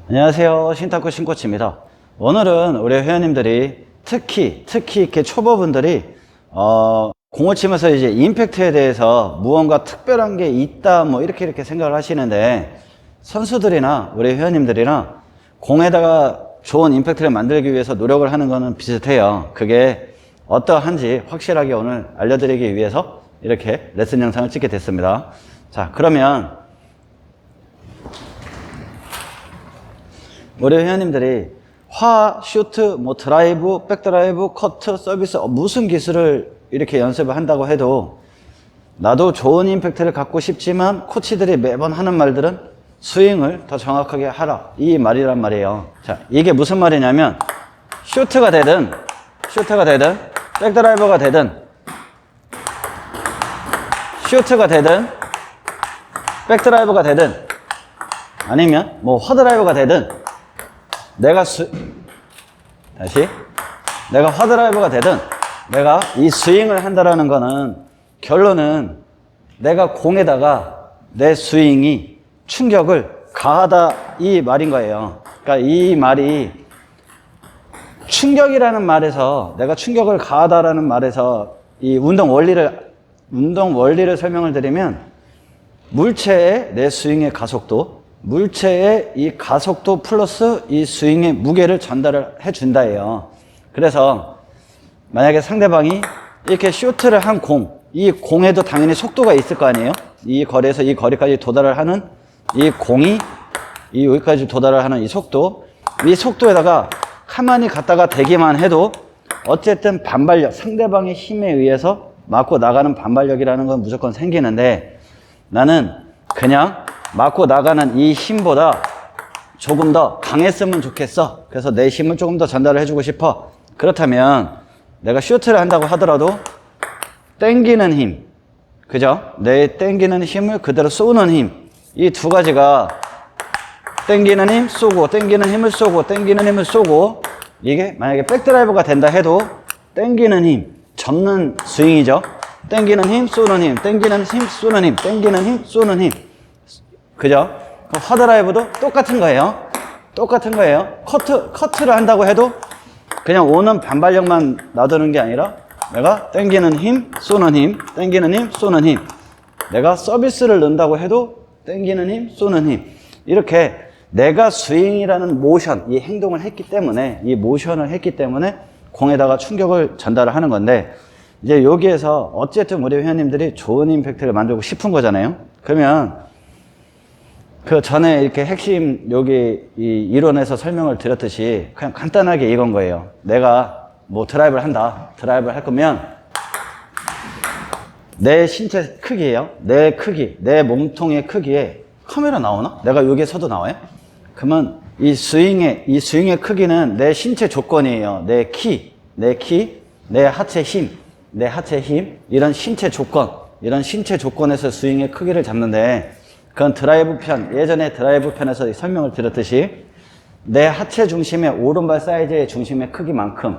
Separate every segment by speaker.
Speaker 1: 안녕하세요. 신탁구 신코치입니다. 오늘은 우리 회원님들이 특히 이렇게 초보분들이 공을 치면서 이제 임팩트에 대해서 무언가 특별한 게 있다 뭐 이렇게 생각을 하시는데, 선수들이나 우리 회원님들이나 공에다가 좋은 임팩트를 만들기 위해서 노력을 하는 거는 비슷해요. 그게 어떠한지 확실하게 오늘 알려드리기 위해서 이렇게 레슨 영상을 찍게 됐습니다. 자, 그러면 우리 회원님들이 슈트, 드라이브, 백드라이브, 커트, 서비스 무슨 기술을 이렇게 연습을 한다고 해도 나도 좋은 임팩트를 갖고 싶지만 코치들이 매번 하는 말들은 스윙을 더 정확하게 하라, 이 말이란 말이에요. 자, 이게 무슨 말이냐면 슈트가 되든 백드라이버가 되든 슈트가 되든 백드라이버가 되든 아니면 화드라이버가 되든 내가 화드라이버가 되든 내가 이 스윙을 한다라는 거는 결론은 내가 공에다가 내 스윙이 충격을 가하다, 이 말인 거예요. 그러니까 이 말이 충격이라는 말에서, 내가 충격을 가하다라는 말에서 이 운동 원리를 설명을 드리면, 물체의 내 스윙의 가속도, 물체의 이 가속도 플러스 이 스윙의 무게를 전달을 해준다예요. 그래서 만약에 상대방이 이렇게 슈트를 한 이 공에도 당연히 속도가 있을 거 아니에요. 이 거리에서 이 거리까지 도달을 하는 이 공이 여기까지 도달을 하는 이 속도에다가 가만히 갔다가 대기만 해도 어쨌든 반발력, 상대방의 힘에 의해서 맞고 나가는 반발력이라는 건 무조건 생기는데, 나는 그냥 맞고 나가는 이 힘보다 조금 더 강했으면 좋겠어. 그래서 내 힘을 조금 더 전달을 해주고 싶어. 그렇다면 내가 슈트를 한다고 하더라도 땡기는 힘, 그죠? 내 땡기는 힘을 그대로 쏘는 힘, 이 두 가지가 땡기는 힘 쏘고, 땡기는 힘을 쏘고, 땡기는 힘을 쏘고, 이게 만약에 백드라이버가 된다 해도 땡기는 힘, 접는 스윙이죠. 땡기는 힘 쏘는 힘, 땡기는 힘 쏘는 힘, 땡기는 힘 쏘는 힘, 그죠? 화드라이브도 똑같은 거예요. 커트를 한다고 해도 그냥 오는 반발력만 놔두는 게 아니라 내가 땡기는 힘, 쏘는 힘, 땡기는 힘, 쏘는 힘. 내가 서비스를 넣는다고 해도 땡기는 힘, 쏘는 힘. 이렇게 내가 스윙이라는 모션, 이 행동을 했기 때문에, 이 모션을 했기 때문에 공에다가 충격을 전달을 하는 건데, 이제 여기에서 어쨌든 우리 회원님들이 좋은 임팩트를 만들고 싶은 거잖아요. 그러면 그 전에 이렇게 핵심 여기 이 이론에서 설명을 드렸듯이 그냥 간단하게 이건 거예요. 내가 드라이브를 한다. 드라이브를 할 거면 내 신체 크기예요. 내 크기, 내 몸통의 크기에 카메라 나오나? 내가 여기에서도 나와요? 그러면 이 스윙의 크기는 내 신체 조건이에요. 내 키, 내 하체 힘, 이런 신체 조건에서 스윙의 크기를 잡는데, 그건 예전에 드라이브 편에서 설명을 드렸듯이 내 하체 중심의 오른발 사이즈의 중심의 크기만큼,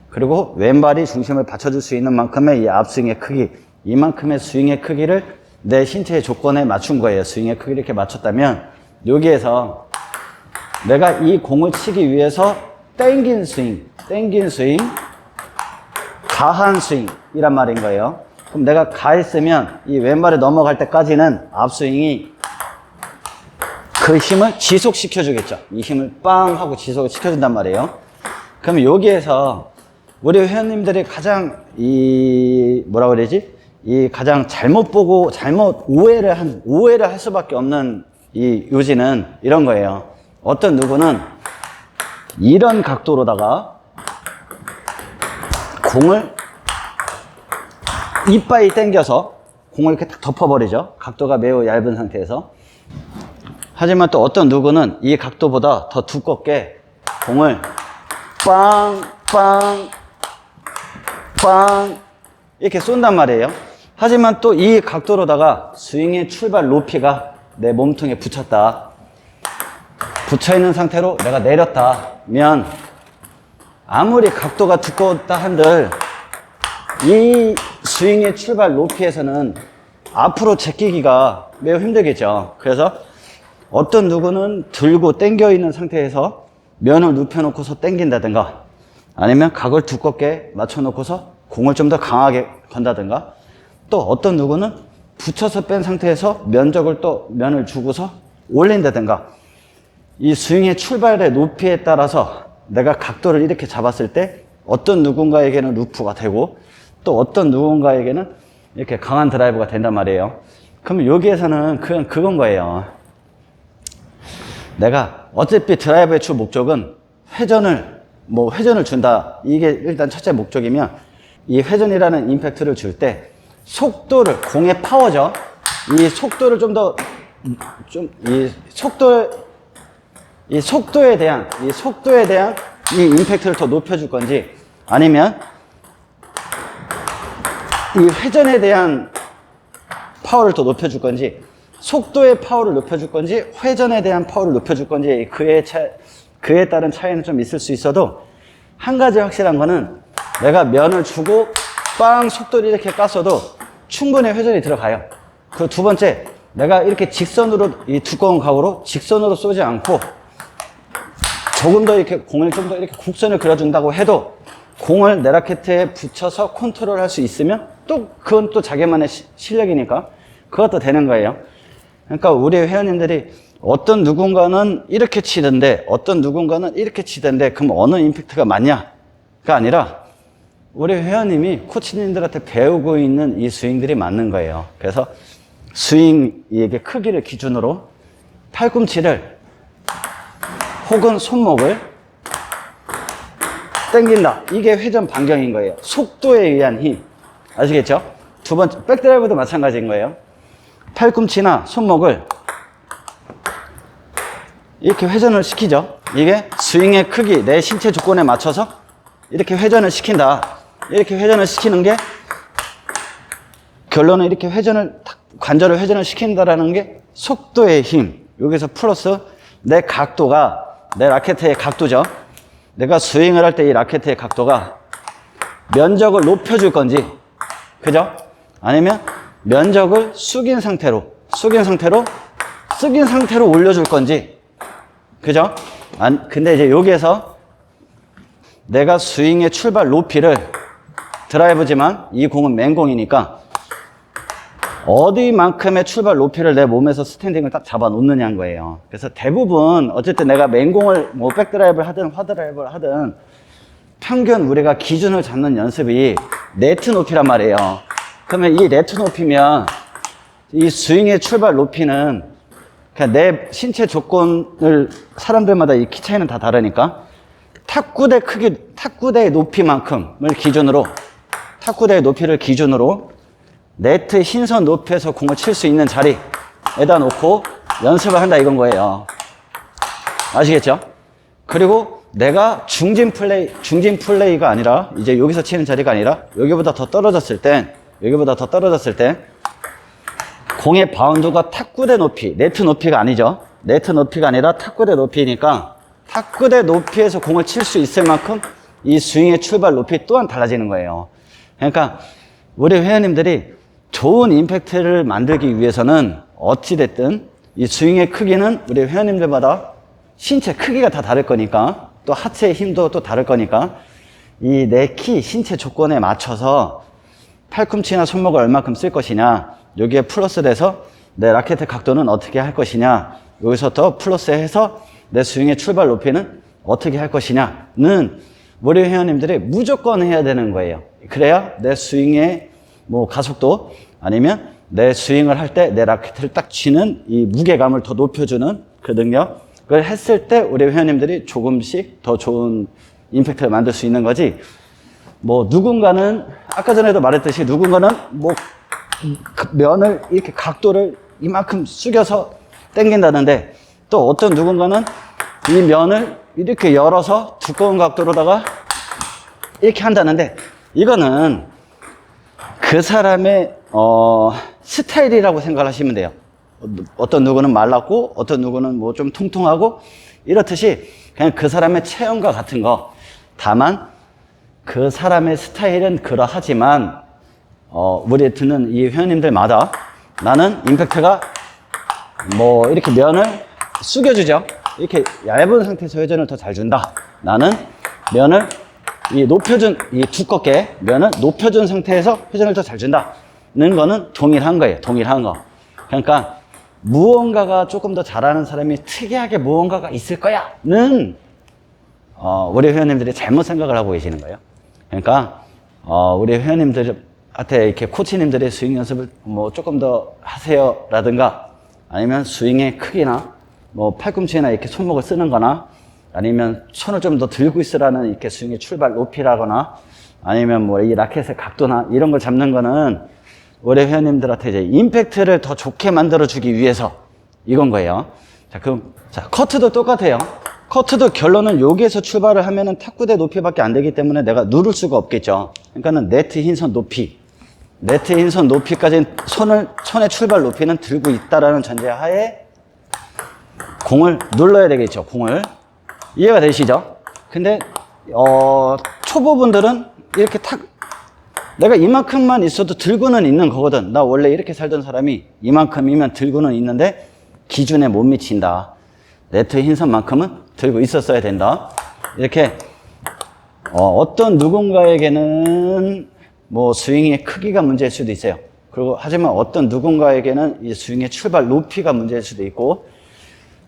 Speaker 1: 그리고 왼발이 중심을 받쳐줄 수 있는 만큼의 이 앞스윙의 크기, 이만큼의 스윙의 크기를 내 신체의 조건에 맞춘 거예요. 스윙의 크기를 이렇게 맞췄다면, 여기에서 내가 이 공을 치기 위해서 땡긴 스윙, 가한 스윙이란 말인 거예요. 그럼 내가 가했으면 이 왼발에 넘어갈 때까지는 앞스윙이 그 힘을 지속시켜 주겠죠. 이 힘을 빵 하고 지속을 시켜준단 말이에요. 그럼 여기에서 우리 회원님들이 가장 가장 잘못 보고 오해를 할 수밖에 없는 이 요지는 이런 거예요. 어떤 누구는 이런 각도로다가 공을 이빠이 당겨서 공을 이렇게 딱 덮어버리죠. 각도가 매우 얇은 상태에서. 하지만 또 어떤 누구는 이 각도보다 더 두껍게 공을 빵 이렇게 쏜단 말이에요. 하지만 또 이 각도로다가 스윙의 출발 높이가 내 몸통에 붙여있는 상태로 내가 내렸다면, 아무리 각도가 두껍다 한들 이 스윙의 출발 높이에서는 앞으로 제끼기가 매우 힘들겠죠. 그래서 어떤 누구는 들고 당겨 있는 상태에서 면을 눕혀놓고서 당긴다든가 아니면 각을 두껍게 맞춰놓고서 공을 좀 더 강하게 건다든가 또 어떤 누구는 붙여서 뺀 상태에서 면을 주고서 올린다든가 이 스윙의 출발의 높이에 따라서 내가 각도를 이렇게 잡았을 때 어떤 누군가에게는 루프가 되고 또 어떤 누군가에게는 이렇게 강한 드라이브가 된단 말이에요. 그러면 여기에서는 그건 거예요. 내가 어차피 드라이브의 주 목적은 회전을 준다. 이게 일단 첫째 목적이면 이 회전이라는 임팩트를 줄 때 속도를, 공의 파워죠. 이 속도를 이 속도에 대한 이 임팩트를 더 높여줄 건지 아니면 이 회전에 대한 파워를 더 높여줄 건지 속도의 파워를 높여줄 건지 회전에 대한 파워를 높여줄 건지 그에 따른 차이는 좀 있을 수 있어도 한 가지 확실한 거는 내가 면을 주고 빵 속도를 이렇게 깠어도 충분히 회전이 들어가요. 그 두 번째, 내가 이렇게 직선으로 이 두꺼운 각으로 직선으로 쏘지 않고 조금 더 이렇게 공을 좀 더 이렇게 곡선을 그려준다고 해도 공을 내 라켓에 붙여서 컨트롤할 수 있으면 또 그건 또 자기만의 실력이니까 그것도 되는 거예요. 그러니까 우리 회원님들이 어떤 누군가는 이렇게 치던데 어떤 누군가는 이렇게 치던데 그럼 어느 임팩트가 맞냐가 아니라 우리 회원님이 코치님들한테 배우고 있는 이 스윙들이 맞는 거예요. 그래서 스윙의 크기를 기준으로 팔꿈치를 혹은 손목을 당긴다. 이게 회전 반경인 거예요. 속도에 의한 힘. 아시겠죠? 두 번째, 백드라이브도 마찬가지인 거예요. 팔꿈치나 손목을 이렇게 회전을 시키죠. 이게 스윙의 크기, 내 신체 조건에 맞춰서 이렇게 회전을 시킨다. 이렇게 회전을 시키는 게 결론은 이렇게 관절을 회전을 시킨다라는 게 속도의 힘. 여기서 플러스 내 각도가 내 라켓의 각도죠. 내가 스윙을 할 때 이 라켓의 각도가 면적을 높여줄 건지, 그죠? 아니면 면적을 숙인 상태로 올려줄 건지, 그죠? 근데 이제 여기에서 내가 스윙의 출발 높이를 드라이브지만 이 공은 맨공이니까 어디만큼의 출발 높이를 내 몸에서 스탠딩을 딱 잡아 놓느냐는 거예요. 그래서 대부분 어쨌든 내가 맨공을 뭐 백드라이브를 하든 화드라이브를 하든 평균 우리가 기준을 잡는 연습이 네트 높이란 말이에요. 그러면 이 네트 높이면 이 스윙의 출발 높이는 그냥 내 신체 조건을 사람들마다 이 키 차이는 다 다르니까 탁구대 높이만큼을 기준으로 탁구대의 높이를 기준으로 네트 흰선 높이에서 공을 칠 수 있는 자리에다 놓고 연습을 한다 이건 거예요. 아시겠죠? 그리고 내가 중진 플레이가 아니라 이제 여기서 치는 자리가 아니라 여기보다 더 떨어졌을 땐 공의 바운드가 탁구대 높이, 네트 높이가 아니죠. 네트 높이가 아니라 탁구대 높이니까 탁구대 높이에서 공을 칠 수 있을 만큼 이 스윙의 출발 높이 또한 달라지는 거예요. 그러니까 우리 회원님들이 좋은 임팩트를 만들기 위해서는 어찌됐든 이 스윙의 크기는 우리 회원님들마다 신체 크기가 다 다를 거니까 또 하체의 힘도 또 다를 거니까 이 내 키, 신체 조건에 맞춰서 팔꿈치나 손목을 얼마큼 쓸 것이냐 여기에 플러스 돼서 내 라켓의 각도는 어떻게 할 것이냐 여기서 더 플러스해서 내 스윙의 출발 높이는 어떻게 할 것이냐는 우리 회원님들이 무조건 해야 되는 거예요. 그래야 내 스윙의 뭐 가속도 아니면 내 스윙을 할 때 내 라켓을 딱 쥐는 이 무게감을 더 높여주는 그 능력을 했을 때 우리 회원님들이 조금씩 더 좋은 임팩트를 만들 수 있는 거지. 뭐 누군가는 아까 전에도 말했듯이 누군가는 뭐 면을 이렇게 각도를 이만큼 숙여서 당긴다는데 또 어떤 누군가는 이 면을 이렇게 열어서 두꺼운 각도로다가 이렇게 한다는데 이거는 그 사람의 스타일이라고 생각하시면 돼요. 어떤 누구는 말랐고 어떤 누구는 뭐 좀 통통하고 이렇듯이 그냥 그 사람의 체형과 같은 거. 다만 그 사람의 스타일은 그러하지만 우리 듣는 이 회원님들마다 나는 임팩트가 뭐 이렇게 면을 숙여주죠. 이렇게 얇은 상태에서 회전을 더 잘 준다. 나는 면을 이 두껍게 면을 높여준 상태에서 회전을 더 잘 준다는 거는 동일한 거예요. 동일한 거. 그러니까 무언가가 조금 더 잘하는 사람이 특이하게 무언가가 있을 거야는 우리 회원님들이 잘못 생각을 하고 계시는 거예요. 그러니까 우리 회원님들한테 이렇게 코치님들의 스윙 연습을 뭐 조금 더 하세요라든가 아니면 스윙의 크기나 뭐 팔꿈치나 이렇게 손목을 쓰는 거나 아니면 손을 좀 더 들고 있으라는 이렇게 스윙의 출발 높이라거나 아니면 뭐 이 라켓의 각도나 이런 걸 잡는 거는 우리 회원님들한테 이제 임팩트를 더 좋게 만들어 주기 위해서 이건 거예요. 자, 그럼 커트도 똑같아요. 커트도 결론은 여기에서 출발을 하면은 탁구대 높이밖에 안 되기 때문에 내가 누를 수가 없겠죠. 그러니까는 네트 흰선 높이, 네트 흰선 높이까지 손의 출발 높이는 들고 있다라는 전제하에 공을 눌러야 되겠죠. 공을. 이해가 되시죠? 근데 초보분들은 이렇게 내가 이만큼만 있어도 들고는 있는 거거든. 나 원래 이렇게 살던 사람이 이만큼이면 들고는 있는데 기준에 못 미친다. 네트 흰선만큼은 들고 있었어야 된다. 이렇게 어떤 누군가에게는 뭐 스윙의 크기가 문제일 수도 있어요. 그리고 하지만 어떤 누군가에게는 이 스윙의 출발 높이가 문제일 수도 있고,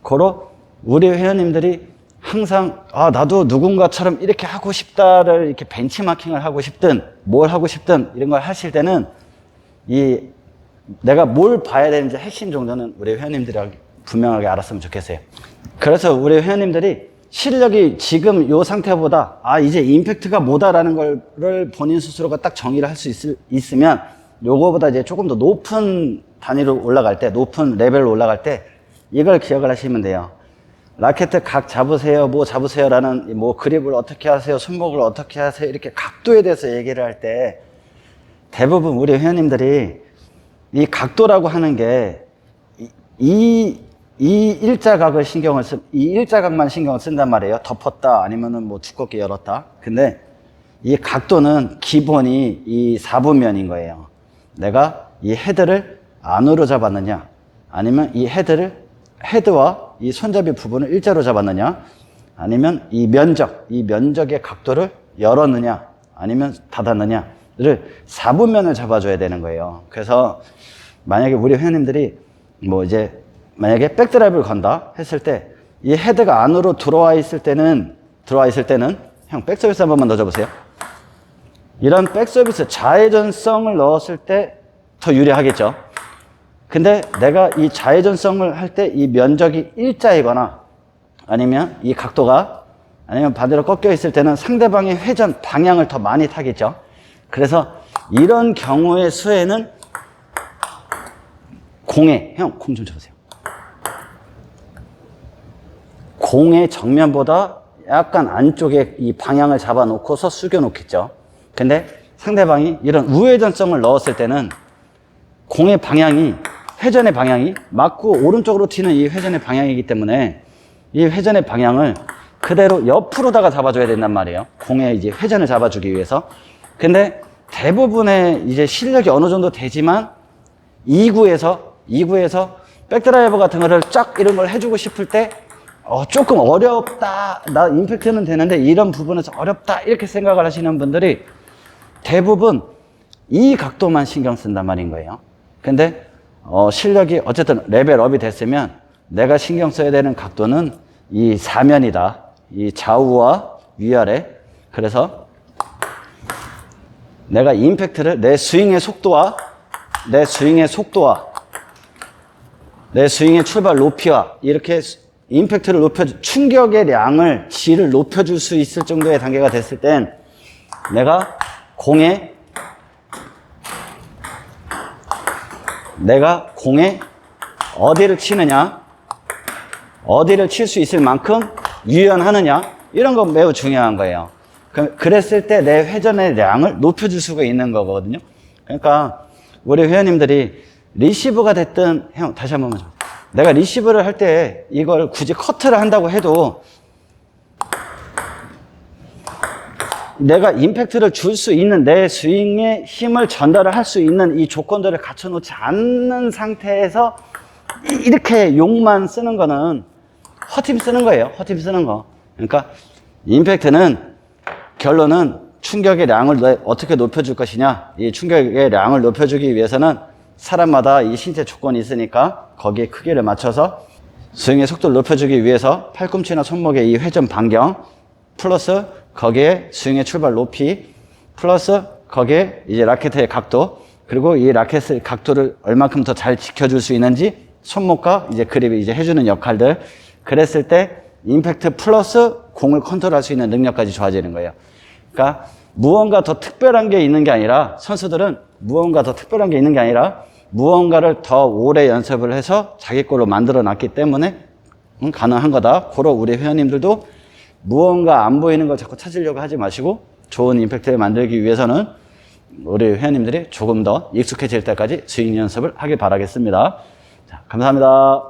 Speaker 1: 고로 우리 회원님들이 항상 나도 누군가처럼 이렇게 하고 싶다를 이렇게 벤치마킹을 하고 싶든 뭘 하고 싶든 이런 걸 하실 때는 내가 뭘 봐야 되는지 핵심 정도는 우리 회원님들이 분명하게 알았으면 좋겠어요. 그래서 우리 회원님들이 실력이 지금 이 상태보다 이제 임팩트가 뭐다라는 걸 본인 스스로가 딱 정의를 할 수 있으면 요거보다 이제 조금 더 높은 단위로 올라갈 때, 높은 레벨로 올라갈 때 이걸 기억을 하시면 돼요. 라켓 각 잡으세요, 뭐 잡으세요라는 뭐 그립을 어떻게 하세요, 손목을 어떻게 하세요 이렇게 각도에 대해서 얘기를 할 때 대부분 우리 회원님들이 이 각도라고 하는 게 이 일자각을 이 일자각만 신경을 쓴단 말이에요. 덮었다 아니면은 뭐 두껍게 열었다. 근데 이 각도는 기본이 이 4분면인 거예요. 내가 이 헤드를 안으로 잡았느냐 아니면 이 헤드와 이 손잡이 부분을 일자로 잡았느냐 아니면 이 면적의 각도를 열었느냐 아니면 닫았느냐를 4분면을 잡아줘야 되는 거예요. 그래서 만약에 우리 회원님들이 뭐 이제 만약에 백드라이브를 건다 했을 때 이 헤드가 안으로 들어와 있을 때는 형 백서비스 한 번만 넣어줘보세요. 이런 백서비스 좌회전성을 넣었을 때 더 유리하겠죠. 근데 내가 이 좌회전성을 할 때 이 면적이 일자이거나 아니면 이 각도가 아니면 반대로 꺾여 있을 때는 상대방의 회전 방향을 더 많이 타겠죠. 그래서 이런 경우의 수에는 형 공 좀 쳐보세요. 공의 정면보다 약간 안쪽에 이 방향을 잡아놓고서 숙여놓겠죠. 근데 상대방이 이런 우회전성을 넣었을 때는 공의 방향이 회전의 방향이 맞고 오른쪽으로 튀는 이 회전의 방향이기 때문에 이 회전의 방향을 그대로 옆으로다가 잡아줘야 된단 말이에요. 공의 이제 회전을 잡아주기 위해서. 근데 대부분의 이제 실력이 어느 정도 되지만 2구에서 백드라이버 같은 거를 쫙 이런 걸 해주고 싶을 때 조금 어렵다. 나 임팩트는 되는데 이런 부분에서 어렵다. 이렇게 생각을 하시는 분들이 대부분 이 각도만 신경 쓴단 말인 거예요. 근데 실력이 어쨌든 레벨업이 됐으면 내가 신경 써야 되는 각도는 이 사면이다. 이 좌우와 위아래. 그래서 내가 임팩트를 내 스윙의 속도와 내 스윙의 출발 높이와 이렇게 임팩트를 충격의 양을, 질을 높여줄 수 있을 정도의 단계가 됐을 땐 내가 공에 어디를 치느냐, 어디를 칠 수 있을 만큼 유연하느냐, 이런 건 매우 중요한 거예요. 그랬을 때 내 회전의 양을 높여줄 수가 있는 거거든요. 그러니까 우리 회원님들이 리시브가 됐든, 형 다시 한 번만 좀. 내가 리시브를 할 때 이걸 굳이 커트를 한다고 해도 내가 임팩트를 줄 수 있는 내 스윙에 힘을 전달을 할 수 있는 이 조건들을 갖춰놓지 않는 상태에서 이렇게 용만 쓰는 거는 허팀 쓰는 거예요. 허팀 쓰는 거. 그러니까 임팩트는 결론은 충격의 량을 어떻게 높여줄 것이냐. 이 충격의 량을 높여주기 위해서는 사람마다 이 신체 조건이 있으니까 거기에 크기를 맞춰서 스윙의 속도를 높여주기 위해서 팔꿈치나 손목의 이 회전 반경 플러스 거기에 스윙의 출발 높이 플러스 거기에 이제 라켓의 각도 그리고 이 라켓의 각도를 얼만큼 더 잘 지켜줄 수 있는지 손목과 이제 그립이 이제 해주는 역할들 그랬을 때 임팩트 플러스 공을 컨트롤할 수 있는 능력까지 좋아지는 거예요. 그러니까 무언가 더 특별한 게 있는 게 아니라 선수들은 무언가 더 특별한 게 있는 게 아니라 무언가를 더 오래 연습을 해서 자기 걸로 만들어 놨기 때문에 가능한 거다. 그러 우리 회원님들도 무언가 안 보이는 걸 자꾸 찾으려고 하지 마시고 좋은 임팩트를 만들기 위해서는 우리 회원님들이 조금 더 익숙해질 때까지 스윙 연습을 하길 바라겠습니다. 자, 감사합니다.